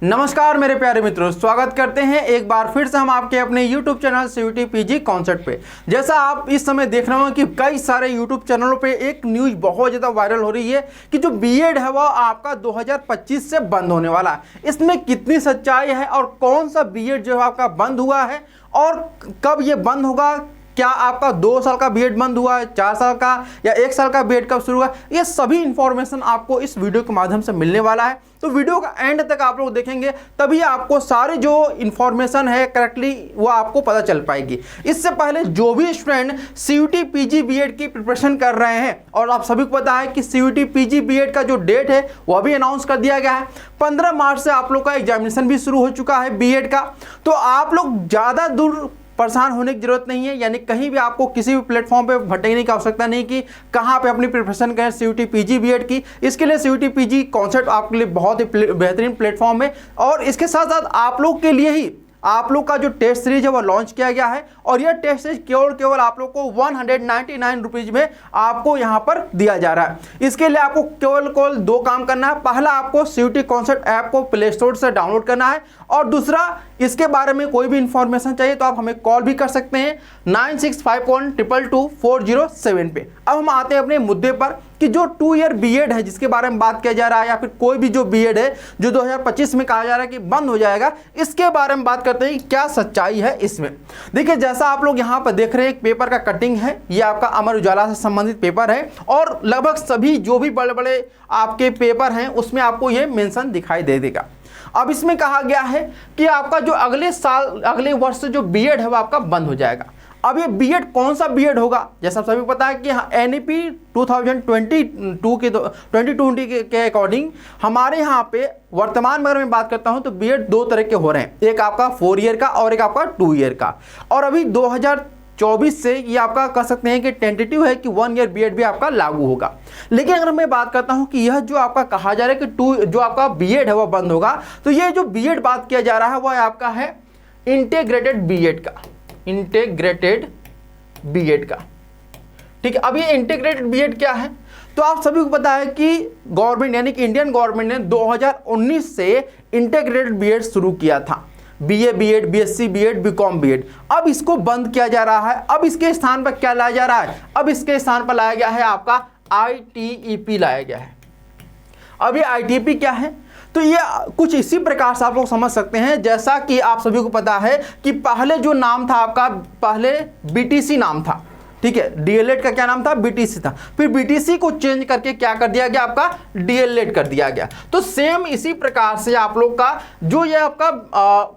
नमस्कार मेरे प्यारे मित्रों, स्वागत करते हैं एक बार फिर से हम आपके अपने YouTube channel CUET PG concept पे। जैसा आप इस समय देख रहे हो कि कई सारे YouTube चैनलों पे एक न्यूज़ बहुत ज़्यादा वायरल हो रही है कि जो बीएड है वह आपका 2025 से बंद होने वाला है। इसमें कितनी सच्चाई है और कौन सा बीएड जो है आपका बंद हुआ है और कब ये बंद होगा, क्या आपका 2 साल का बीएड बंद हुआ है, 4 साल का या 1 साल का बीएड कब शुरू हुआ, ये सभी इंफॉर्मेशन आपको इस वीडियो के माध्यम से मिलने वाला है। तो वीडियो का एंड तक आप लोग देखेंगे तभी आपको सारे जो इंफॉर्मेशन है करेक्टली वो आपको पता चल पाएगी। इससे पहले जो भी स्टूडेंट सीयूटी पीजी बीएड की प्रिपरेशन कर रहे हैं, और आप सभी को पता है कि सीयूटी पीजी बीएड का जो डेट है वह भी अनाउंस कर दिया गया है। 15 मार्च से आप लोग का एग्जामिनेशन भी शुरू हो चुका है बीएड का। तो आप लोग ज़्यादा दूर परेशान होने की जरूरत नहीं है, यानी कहीं भी आपको किसी भी प्लेटफॉर्म पे भटकने की आवश्यकता नहीं कि कहाँ पे अपनी प्रिपरेशन करें सीयूटी पीजी बीएड की। इसके लिए सीयूटी पीजी कॉन्सेप्ट आपके लिए बहुत ही बेहतरीन प्लेटफॉर्म है। और इसके साथ साथ आप लोग के लिए ही आप लोग का जो टेस्ट सीरीज है वो लॉन्च किया गया है, और यह टेस्ट सीरीज केवल आप लोग को 199 रुपीज़ में आपको यहाँ पर दिया जा रहा है। इसके लिए आपको केवल 2 काम करना है। पहला, आपको सीयूटी कॉन्सेप्ट ऐप को प्ले स्टोर से डाउनलोड करना है, और दूसरा, इसके बारे में कोई भी इंफॉर्मेशन चाहिए तो आप हमें कॉल भी कर सकते हैं 9651222407 पे। अब हम आते हैं अपने मुद्दे पर कि जो 2 ईयर बीएड है जिसके बारे में बात किया जा रहा है, या फिर कोई भी जो बीएड है जो 2025 में कहा जा रहा है कि बंद हो जाएगा, इसके बारे में बात करते हैं कि क्या सच्चाई है इसमें। देखिए, जैसा आप लोग यहाँ पर देख रहे हैं, एक पेपर का कटिंग है, ये आपका अमर उजाला से संबंधित पेपर है, और लगभग सभी जो भी बड़े बड़े आपके पेपर हैं उसमें आपको ये मेंशन दिखाई दे देगा। अब इसमें कहा गया है कि आपका जो अगले वर्ष जो बीएड है वो आपका बंद हो जाएगा। अब ये बीएड कौन सा बीएड होगा, जैसा सभी को पता है कि एनईपी 2022 के अकॉर्डिंग हमारे यहाँ पे वर्तमान में अगर मैं बात करता हूँ तो बीएड 2 तरह के हो रहे हैं, एक आपका 4 ईयर का और एक आपका 2 ईयर का। और अभी 2024 से ये आपका कह सकते हैं कि टेंटेटिव है कि 1 ईयर बीएड भी आपका लागू होगा। लेकिन अगर मैं बात करता हूं कि यह जो आपका कहा जा रहा है कि जो आपका बीएड है वह बंद होगा, तो ये जो बीएड बात किया जा रहा है वह आपका है इंटीग्रेटेड बीएड का, इंटीग्रेटेड बीएड का। ठीक है, अब ये इंटीग्रेटेड बीएड क्या है, तो आप सभी को पता है कि गवर्नमेंट यानी कि इंडियन गवर्नमेंट ने 2019 से इंटीग्रेटेड बीएड शुरू किया था, BA BEd, BSc BEd, BCom BEd. अब इसको बंद किया जा रहा है। अब इसके स्थान पर क्या लाया जा रहा है, अब इसके स्थान पर लाया गया है आपका आईटीईपी लाया गया है। अब ये आईटीईपी क्या है, तो ये कुछ इसी प्रकार से आप लोग समझ सकते हैं। जैसा कि आप सभी को पता है कि पहले जो नाम था आपका, पहले बीटीसी नाम था, ठीक है, डीएलएड का क्या नाम था, बीटीसी था। फिर बीटीसी को चेंज करके क्या कर दिया गया, आपका डीएलएड कर दिया गया। तो सेम इसी प्रकार से आप लोग का जो ये आपका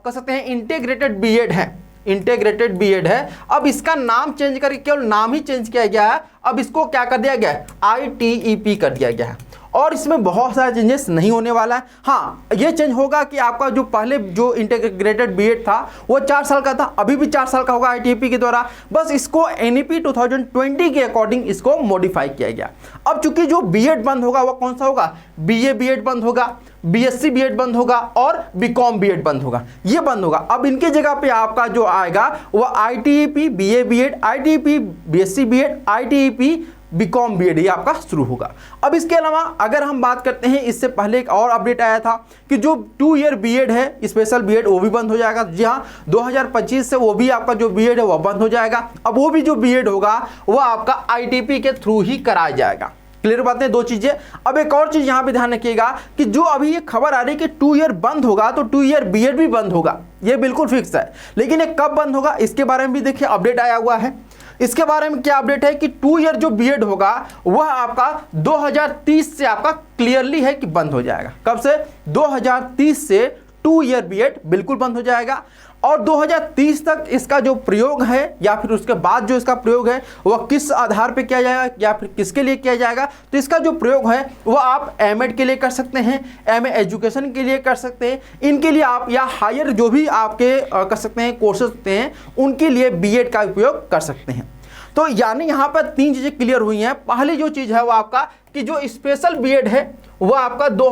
कह सकते हैं इंटीग्रेटेड बीएड है, इंटीग्रेटेड बीएड है, अब इसका नाम चेंज करके केवल नाम ही चेंज किया गया है। अब इसको क्या कर दिया गया है, आईटीईपी कर दिया गया है, और इसमें बहुत सारे चेंजेस नहीं होने वाला है। हाँ, ये चेंज होगा कि आपका जो पहले जो इंटीग्रेटेड बीएड था वो 4 साल का था, अभी भी 4 साल का होगा आईटीईपी के द्वारा। बस इसको एनईपी 2020 के अकॉर्डिंग इसको मॉडिफाई किया गया। अब चूंकि जो बीएड बंद होगा वो कौन सा होगा, बीए बीएड बंद होगा, बीएससी बीएड बंद होगा, और बीकॉम बीएड बंद होगा, ये बंद होगा। अब इनके जगह पे आपका जो आएगा वो ITEP BA BEd, ITEP BSc BEd, ITEP BCom BEd, ये आपका शुरू होगा। अब इसके अलावा अगर हम बात करते हैं, इससे पहले एक और अपडेट आया था कि जो 2 ईयर बीएड है, स्पेशल बीएड, वो भी बंद हो जाएगा। जी हाँ, 2025 से वो भी आपका जो बीएड है वो बंद हो जाएगा। अब वो भी जो बीएड होगा वो आपका आईटीईपी के थ्रू ही कराया जाएगा। क्लियर बात है, 2 चीजें। अब एक और चीज यहाँ पे ध्यान रखिएगा कि जो अभी ये खबर आ रही है कि 2 ईयर बंद होगा, तो 2 ईयर बीएड भी बंद होगा, ये बिल्कुल फिक्स है। लेकिन ये कब बंद होगा इसके बारे में भी देखिए अपडेट आया हुआ है। इसके बारे में क्या अपडेट है कि 2 ईयर जो बीएड होगा वह आपका 2030 से आपका क्लियरली है कि बंद हो जाएगा। कब से, 2030 से 2 ईयर बीएड बिल्कुल बंद हो जाएगा। और 2030 तक इसका जो प्रयोग है, या फिर उसके बाद जो इसका प्रयोग है वह किस आधार पे किया जाएगा या फिर किसके लिए किया जाएगा, तो इसका जो प्रयोग है वह आप एमएड के लिए कर सकते हैं, एमए एजुकेशन के लिए कर सकते हैं, इनके लिए आप, या हायर जो भी आपके कर सकते हैं कोर्सेज होते हैं उनके लिए बीएड का उपयोग कर सकते हैं। तो यानी यहाँ पर 3 चीज़ें क्लियर हुई हैं। पहली जो चीज़ है वो आपका कि जो स्पेशल बीएड है वह आपका 2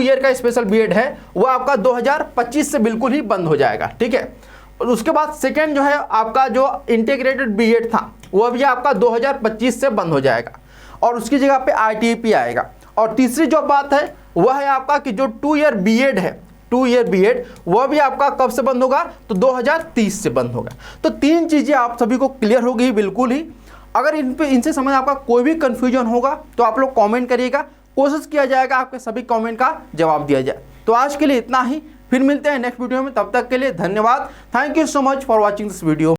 ईयर का स्पेशल बीएड है वो आपका 2025 से बिल्कुल ही बंद हो जाएगा। ठीक है, और उसके बाद सेकेंड जो है आपका जो इंटीग्रेटेड बीएड था वह भी आपका 2025 से बंद हो जाएगा, और उसकी जगह पे आईटीईपी आएगा। और तीसरी जो बात है वह है आपका कि जो 2 ईयर बीएड है, 2 ईयर बीएड, वह भी आपका कब से बंद होगा, तो 2030 से बंद होगा। तो 3 चीज़ें आप सभी को क्लियर हो गई बिल्कुल ही। अगर इनसे समझ आपका कोई भी कन्फ्यूजन होगा तो आप लोग कॉमेंट करिएगा, कोशिश किया जाएगा आपके सभी कॉमेंट का जवाब दिया जाए। तो आज के लिए इतना ही, फिर मिलते हैं नेक्स्ट वीडियो में, तब तक के लिए धन्यवाद। Thank you so much for watching this video.